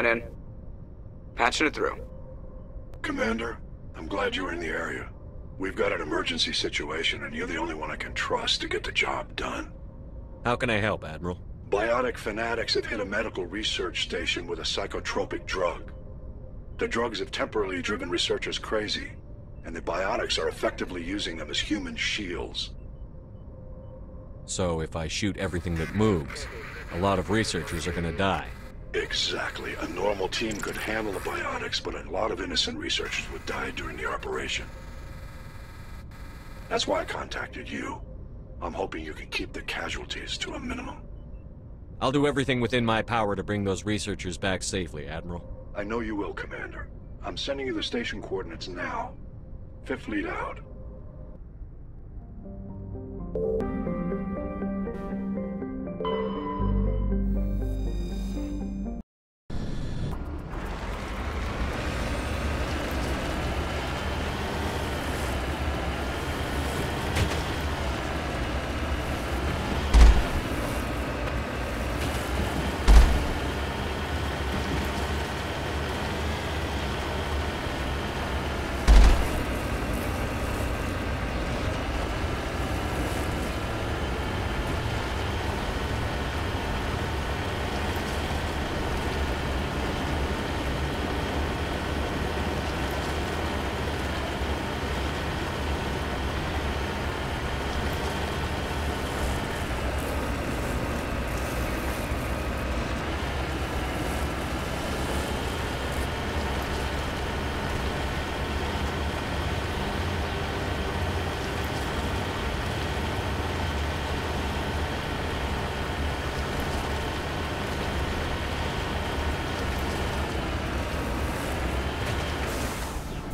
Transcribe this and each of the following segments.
coming in. Patching it through. Commander, I'm glad you were in the area. We've got an emergency situation, and you're the only one I can trust to get the job done. How can I help, Admiral? Biotic fanatics have hit a medical research station with a psychotropic drug. The drugs have temporarily driven researchers crazy, and the biotics are effectively using them as human shields. So if I shoot everything that moves, a lot of researchers are gonna die. Exactly. A normal team could handle the biotics, but a lot of innocent researchers would die during the operation. That's why I contacted you. I'm hoping you can keep the casualties to a minimum. I'll do everything within my power to bring those researchers back safely, Admiral. I know you will, Commander. I'm sending you the station coordinates now. Fifth Fleet out.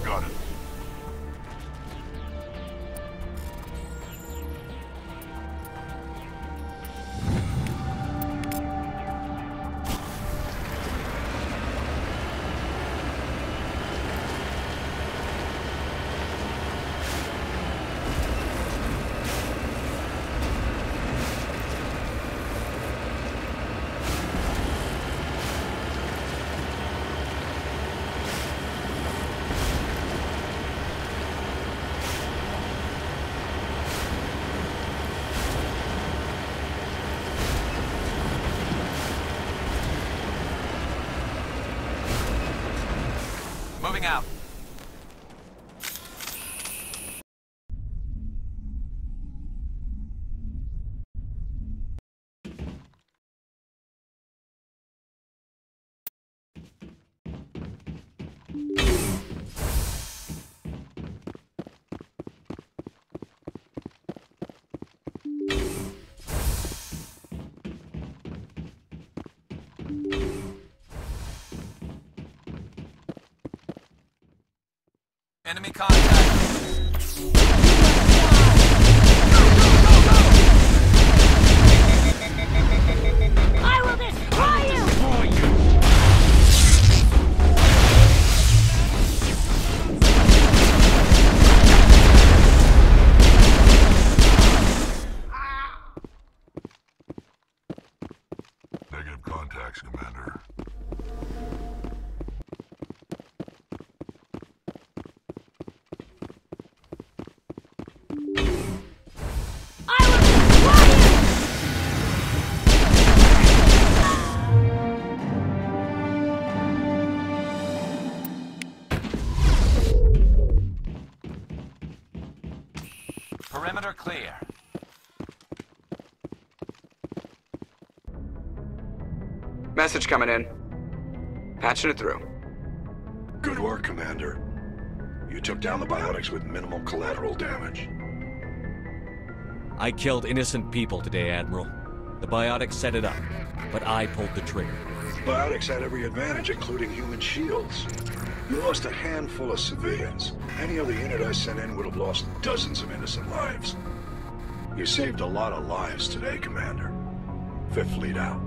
Got it. Moving out. Enemy contact. I will destroy you! Negative contacts, Commander. Perimeter clear. Message coming in. Patching it through. Good work, Commander. You took down the biotics with minimal collateral damage. I killed innocent people today, Admiral. The biotics set it up, but I pulled the trigger. Biotics had every advantage, including human shields. You lost a handful of civilians. Any other unit I sent in would have lost dozens of innocent lives. You saved a lot of lives today, Commander. Fifth Fleet out.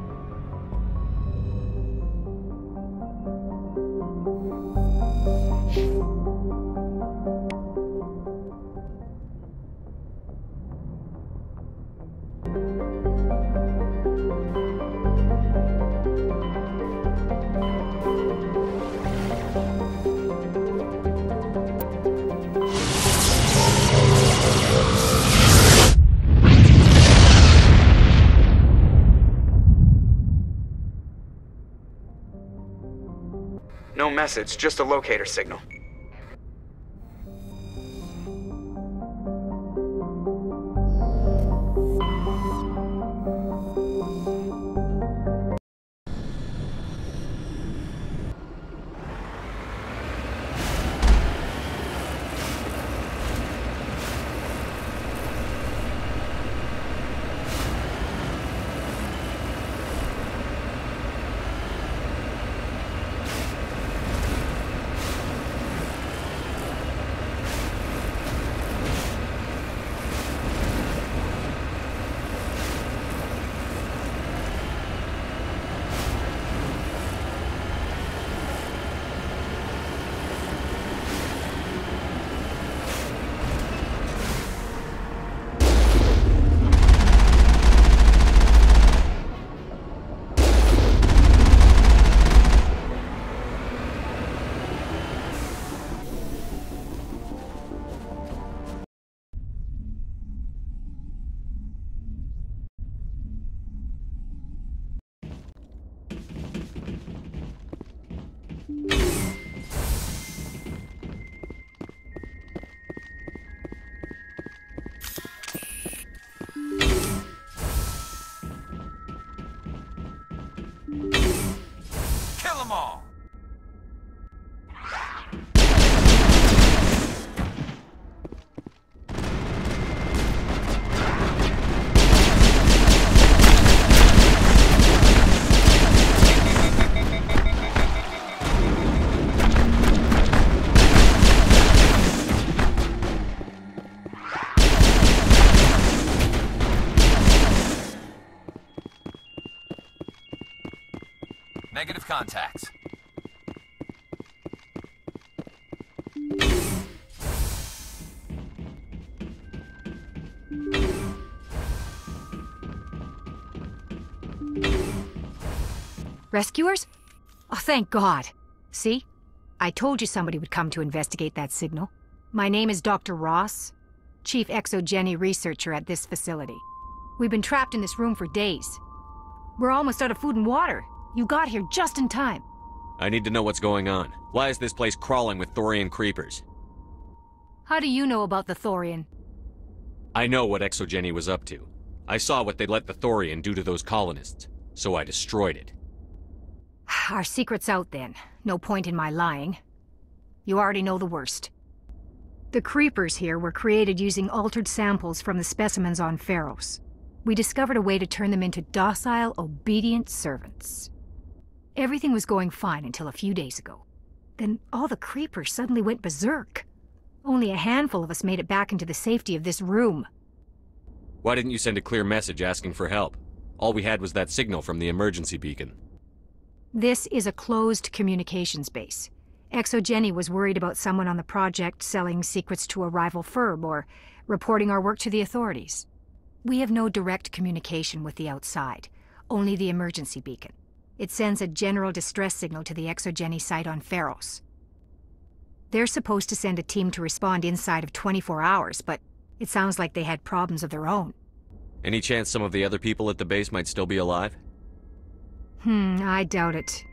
message, just a locator signal. Kill them all! Negative contacts. Rescuers? Oh, thank God. See? I told you somebody would come to investigate that signal. My name is Dr. Ross, Chief Exogeny Researcher at this facility. We've been trapped in this room for days. We're almost out of food and water. You got here just in time. I need to know what's going on. Why is this place crawling with Thorian creepers? How do you know about the Thorian? I know what Exogeny was up to. I saw what they let the Thorian do to those colonists, so I destroyed it. Our secret's out then. No point in my lying. You already know the worst. The creepers here were created using altered samples from the specimens on Pharos. We discovered a way to turn them into docile, obedient servants. Everything was going fine until a few days ago. Then all the creepers suddenly went berserk. Only a handful of us made it back into the safety of this room. Why didn't you send a clear message asking for help? All we had was that signal from the emergency beacon. This is a closed communications base. Exogeny was worried about someone on the project selling secrets to a rival firm or reporting our work to the authorities. We have no direct communication with the outside, only the emergency beacon. It sends a general distress signal to the Exogeny site on Pharos. They're supposed to send a team to respond inside of 24 hours, but it sounds like they had problems of their own. Any chance some of the other people at the base might still be alive? I doubt it.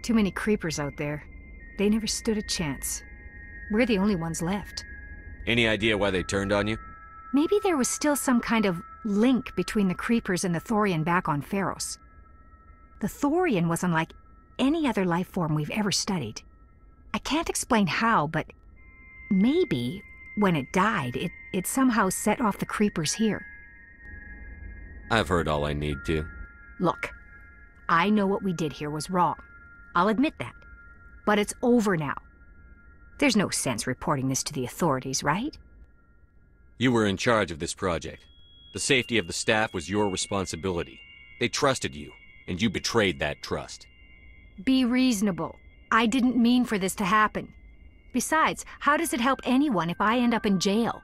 Too many creepers out there. They never stood a chance. We're the only ones left. Any idea why they turned on you? Maybe there was still some kind of link between the creepers and the Thorian back on Pharos. The Thorian was unlike any other life form we've ever studied. I can't explain how, but maybe when it died, it somehow set off the creepers here. I've heard all I need to. Look, I know what we did here was wrong. I'll admit that. But it's over now. There's no sense reporting this to the authorities, right? You were in charge of this project. The safety of the staff was your responsibility. They trusted you, and you betrayed that trust. Be reasonable. I didn't mean for this to happen. Besides, how does it help anyone if I end up in jail?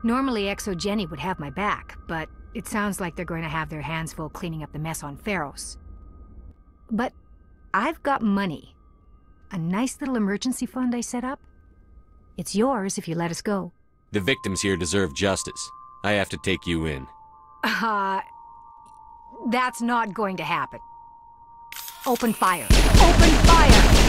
Normally Exogeny would have my back, but it sounds like they're going to have their hands full cleaning up the mess on Pharos. But I've got money. A nice little emergency fund I set up. It's yours if you let us go. The victims here deserve justice. I have to take you in. That's not going to happen. Open fire. Open fire!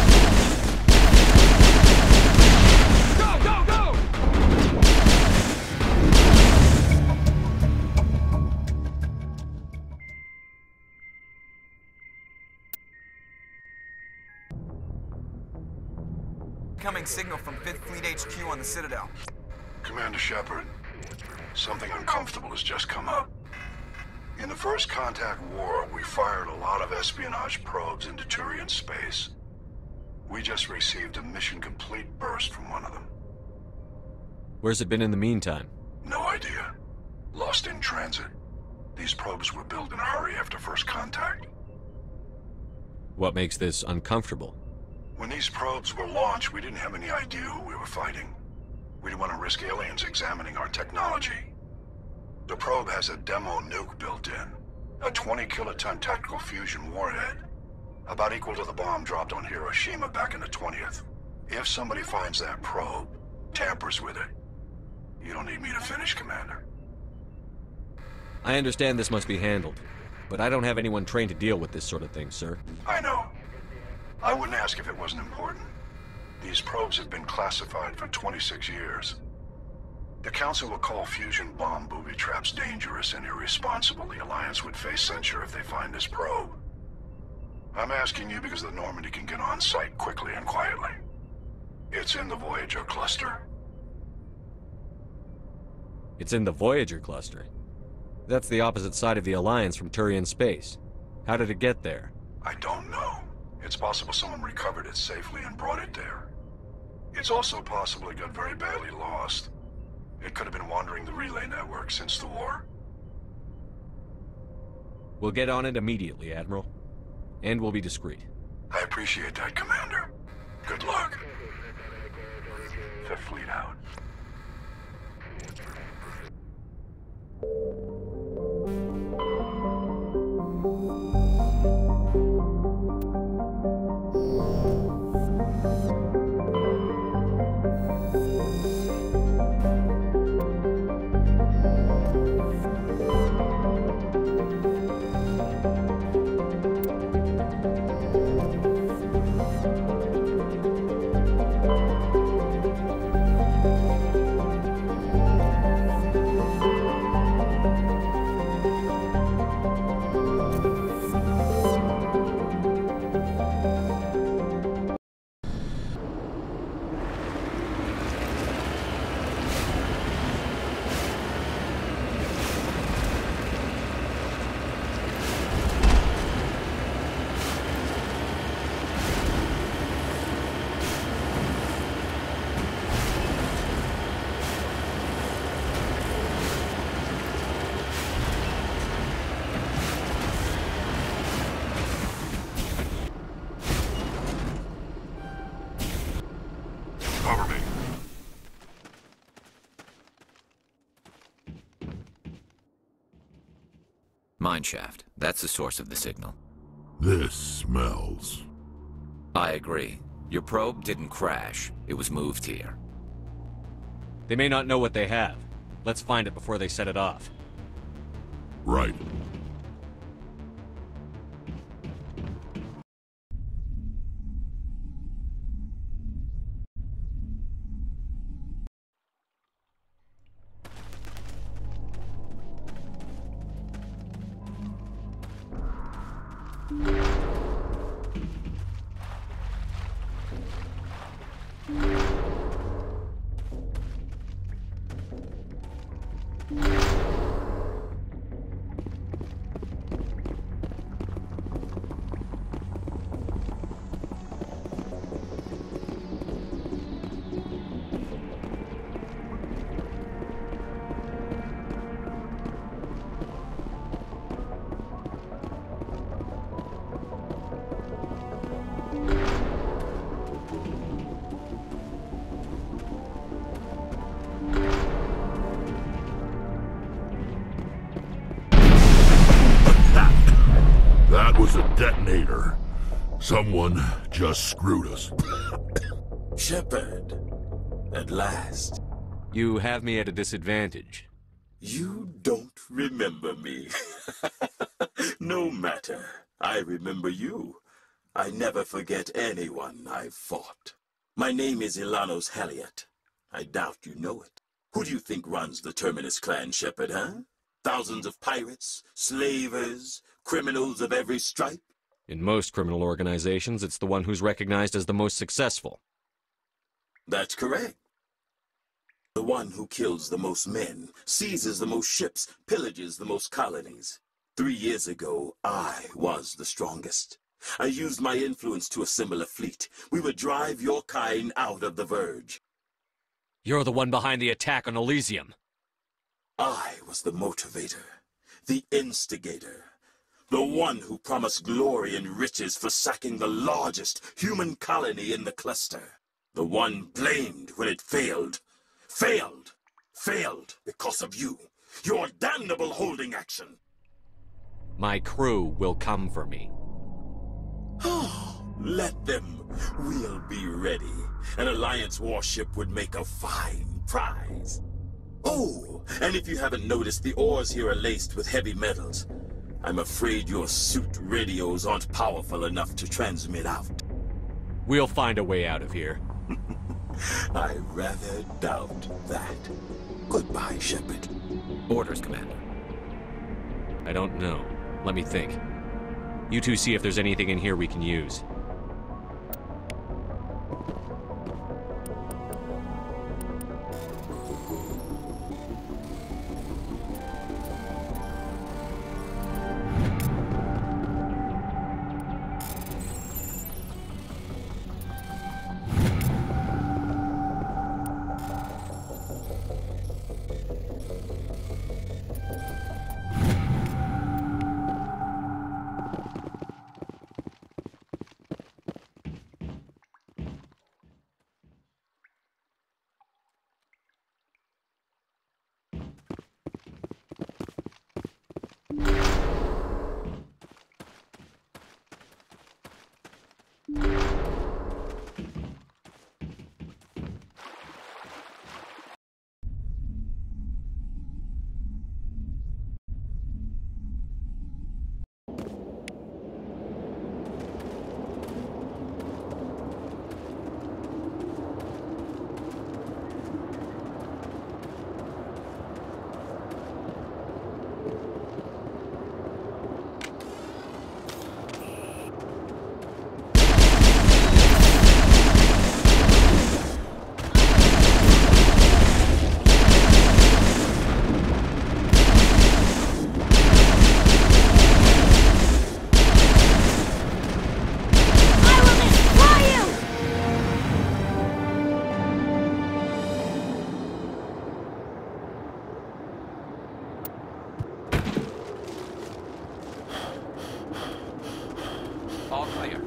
Incoming signal from 5th Fleet HQ on the Citadel. Commander Shepard, something uncomfortable has just come up. In the First Contact War, we fired a lot of espionage probes into Turian space. We just received a mission complete burst from one of them. Where's it been in the meantime? No idea. Lost in transit. These probes were built in a hurry after First Contact. What makes this uncomfortable? When these probes were launched, we didn't have any idea who we were fighting. We didn't want to risk aliens examining our technology. The probe has a demo nuke built in. A 20-kiloton tactical fusion warhead. About equal to the bomb dropped on Hiroshima back in the 20th. If somebody finds that probe, tampers with it, you don't need me to finish, Commander. I understand this must be handled, but I don't have anyone trained to deal with this sort of thing, sir. I know. I wouldn't ask if it wasn't important. These probes have been classified for 26 years. The Council will call fusion bomb booby traps dangerous and irresponsible. The Alliance would face censure if they find this probe. I'm asking you because the Normandy can get on site quickly and quietly. It's in the Voyager cluster. It's in the Voyager cluster. That's the opposite side of the Alliance from Turian space. How did it get there? I don't know. It's possible someone recovered it safely and brought it there. It's also possible it got very badly lost. It could have been wandering the relay network since the war. We'll get on it immediately, Admiral. And we'll be discreet. I appreciate that, Commander. Good luck. Fifth Fleet out. Cover me. Mineshaft. That's the source of the signal. This smells. I agree. Your probe didn't crash. It was moved here. They may not know what they have. Let's find it before they set it off. Right. That was a detonator. Someone just screwed us. Shepard, at last. You have me at a disadvantage. You don't remember me. No matter. I remember you. I never forget anyone I've fought. My name is Ilanos Haliat. I doubt you know it. Who do you think runs the Terminus clan, Shepard, huh? Thousands of pirates, slavers, criminals of every stripe? In most criminal organizations, it's the one who's recognized as the most successful. That's correct. The one who kills the most men, seizes the most ships, pillages the most colonies. 3 years ago, I was the strongest. I used my influence to assemble a fleet. We would drive your kind out of the Verge. You're the one behind the attack on Elysium. I was the motivator, the instigator, the one who promised glory and riches for sacking the largest human colony in the cluster. The one blamed when it failed. Failed because of you. Your damnable holding action. My crew will come for me. Let them. We'll be ready. An Alliance warship would make a fine prize. Oh, and if you haven't noticed, the ores here are laced with heavy metals. I'm afraid your suit radios aren't powerful enough to transmit out. We'll find a way out of here. I rather doubt that. Goodbye, Shepard. Orders, Commander. I don't know. Let me think. You two see if there's anything in here we can use. All clear.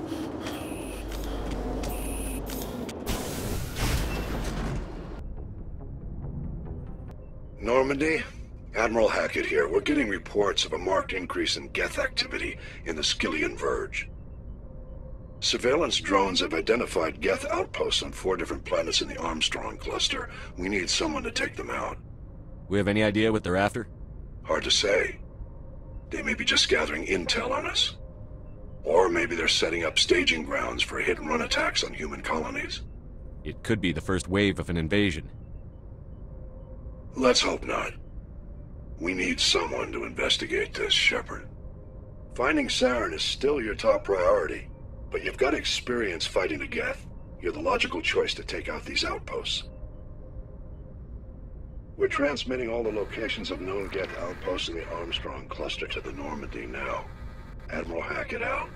Normandy? Admiral Hackett here. We're getting reports of a marked increase in Geth activity in the Skyllian Verge. Surveillance drones have identified Geth outposts on 4 different planets in the Armstrong cluster. We need someone to take them out. We have any idea what they're after? Hard to say. They may be just gathering intel on us. Or maybe they're setting up staging grounds for hit-and-run attacks on human colonies. It could be the first wave of an invasion. Let's hope not. We need someone to investigate this, Shepard. Finding Saren is still your top priority, but you've got experience fighting the Geth. You're the logical choice to take out these outposts. We're transmitting all the locations of known Geth outposts in the Armstrong cluster to the Normandy now. Admiral Hackett out.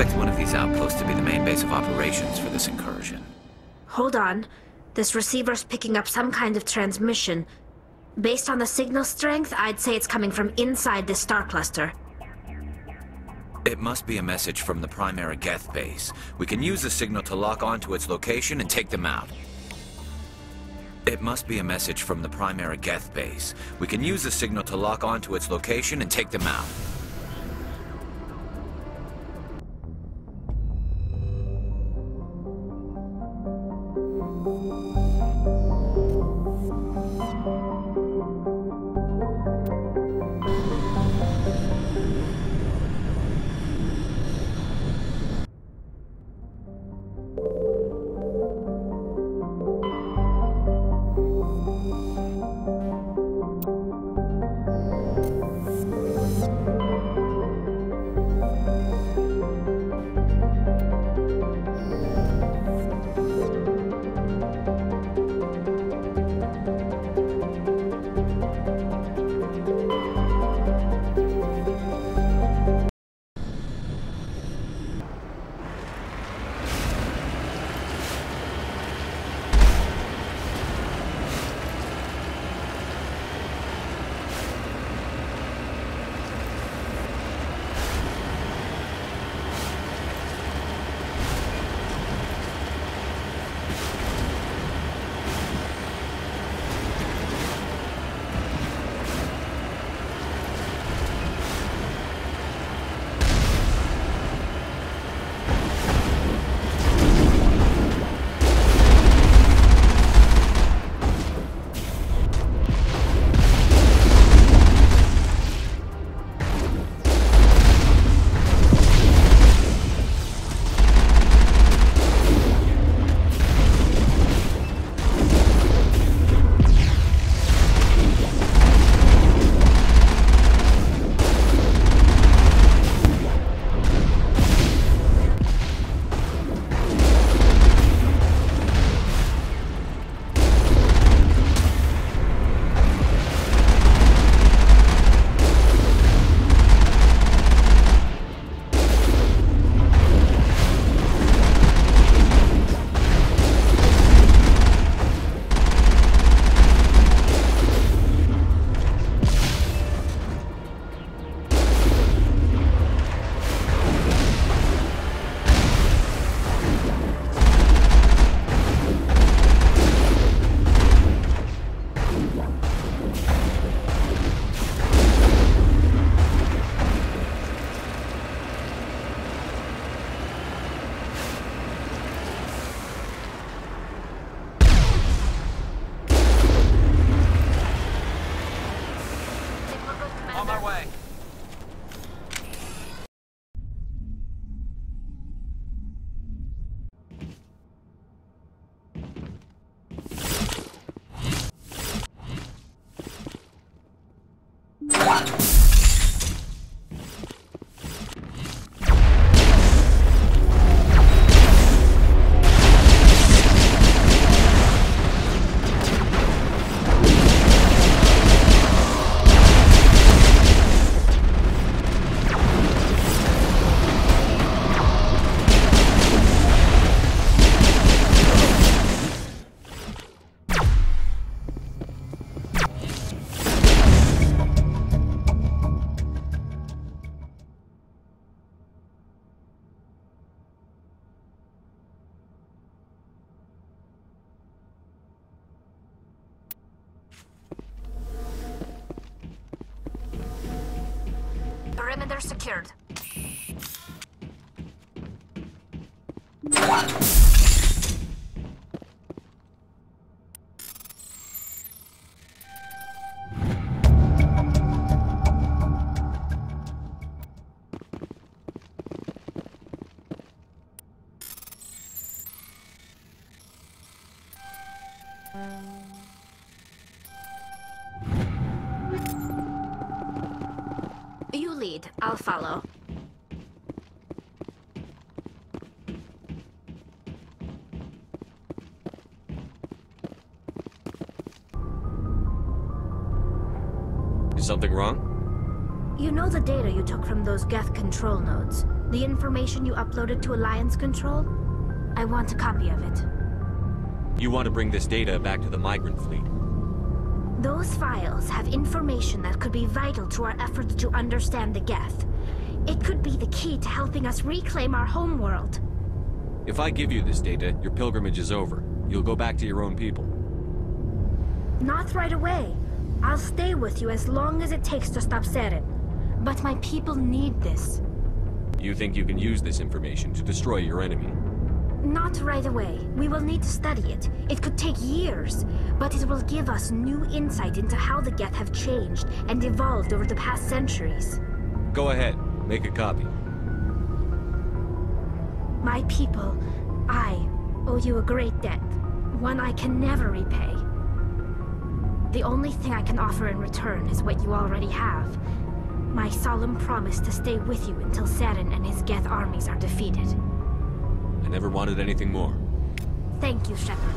expect one of these outposts to be the main base of operations for this incursion. Hold on. This receiver's picking up some kind of transmission. Based on the signal strength, I'd say it's coming from inside this star cluster. It must be a message from the primary Geth base. We can use the signal to lock onto its location and take them out. It must be a message from the primary Geth base. We can use the signal to lock onto its location and take them out. Perimeter secured. You lead, I'll follow. Is something wrong? You know the data you took from those Geth control nodes. The information you uploaded to Alliance Control? I want a copy of it. You want to bring this data back to the migrant fleet? Those files have information that could be vital to our efforts to understand the Geth. It could be the key to helping us reclaim our homeworld. If I give you this data, your pilgrimage is over. You'll go back to your own people. Not right away. I'll stay with you as long as it takes to stop Seren. But my people need this. You think you can use this information to destroy your enemy? Not right away. We will need to study it. It could take years, but it will give us new insight into how the Geth have changed and evolved over the past centuries. Go ahead. Make a copy. My people, I owe you a great debt. One I can never repay. The only thing I can offer in return is what you already have. My solemn promise to stay with you until Seren and his Geth armies are defeated. I never wanted anything more. Thank you, Shepard.